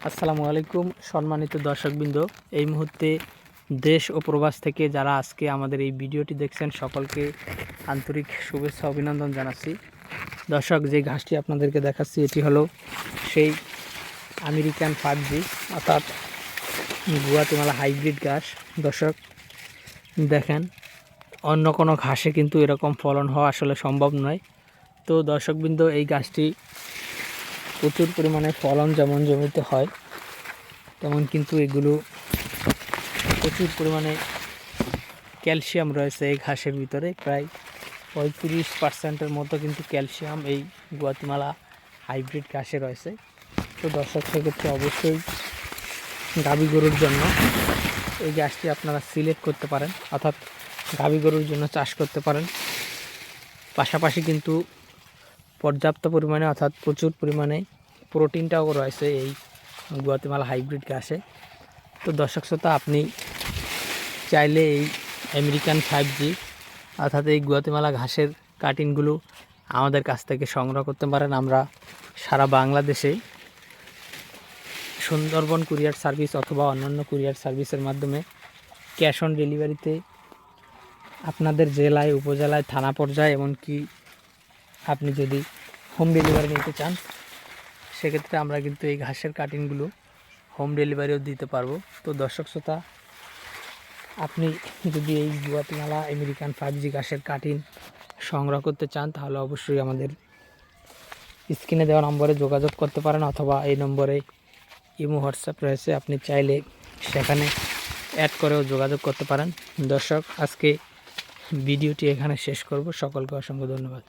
আসসালামু আলাইকুম সম্মানিত দর্শকবৃন্দ। এই মুহূর্তে দেশ ও প্রবাস থেকে যারা আজকে আমাদের এই ভিডিওটি দেখছেন সকলকে আন্তরিক শুভেচ্ছা অভিনন্দন জানাচ্ছি। দর্শক, যে ঘাসটি আপনাদেরকে দেখাচ্ছি এটি হলো সেই আমেরিকান 5G অর্থাৎ গুয়াতেমালা হাইব্রিড ঘাস। দর্শক দেখেন, অন্য কোনো ঘাসে কিন্তু এরকম ফলন হওয়া আসলে সম্ভব নয়। তো দর্শকবৃন্দ, এই গাছটি প্রচুর পরিমাণে ফলন যেমন জমিতে হয়, তেমন কিন্তু এগুলো প্রচুর পরিমাণে ক্যালসিয়াম রয়েছে এই ঘাসের ভিতরে। প্রায় 35% মতো কিন্তু ক্যালসিয়াম এই গুয়াতেমালা হাইব্রিড ঘাসে রয়েছে। তো দর্শক, সেক্ষেত্রে অবশ্যই গাভী গরুর জন্য এই ঘাসটি আপনারা সিলেক্ট করতে পারেন, অর্থাৎ গাভী গরুর জন্য চাষ করতে পারেন। পাশাপাশি কিন্তু পর্যাপ্ত পরিমাণে অর্থাৎ প্রচুর পরিমাণে প্রোটিনটাও রয়েছে এই গুয়াতেমালা হাইব্রিড ঘাসে। তো দর্শক শ্রোতা, আপনি চাইলে এই আমেরিকান 5G অর্থাৎ এই গুয়াতেমালা ঘাসের কাটিংগুলো আমাদের কাছ থেকে সংগ্রহ করতে পারেন। আমরা সারা বাংলাদেশে সুন্দরবন কুরিয়ার সার্ভিস অথবা অন্যান্য কুরিয়ার সার্ভিসের মাধ্যমে ক্যাশ অন ডেলিভারিতে আপনাদের জেলায়, উপজেলায়, থানা পর্যায়ে, এমনকি আপনি যদি হোম ডেলিভারি নিতে চান সেক্ষেত্রে আমরা কিন্তু এই ঘাসের কাটিংগুলো হোম ডেলিভারিও দিতে পারবো। তো দর্শক শ্রোতা, আপনি যদি এই গুয়াতেমালা আমেরিকান 5G ঘাসের কাটিং সংগ্রহ করতে চান তাহলে অবশ্যই আমাদের স্ক্রিনে দেওয়া নম্বরে যোগাযোগ করতে পারেন, অথবা এই নম্বরে ইমো হোয়াটসঅ্যাপ রয়েছে, আপনি চাইলে সেখানে অ্যাড করেও যোগাযোগ করতে পারেন। দর্শক, আজকে ভিডিওটি এখানে শেষ করব। সকলকে অসংখ্য ধন্যবাদ।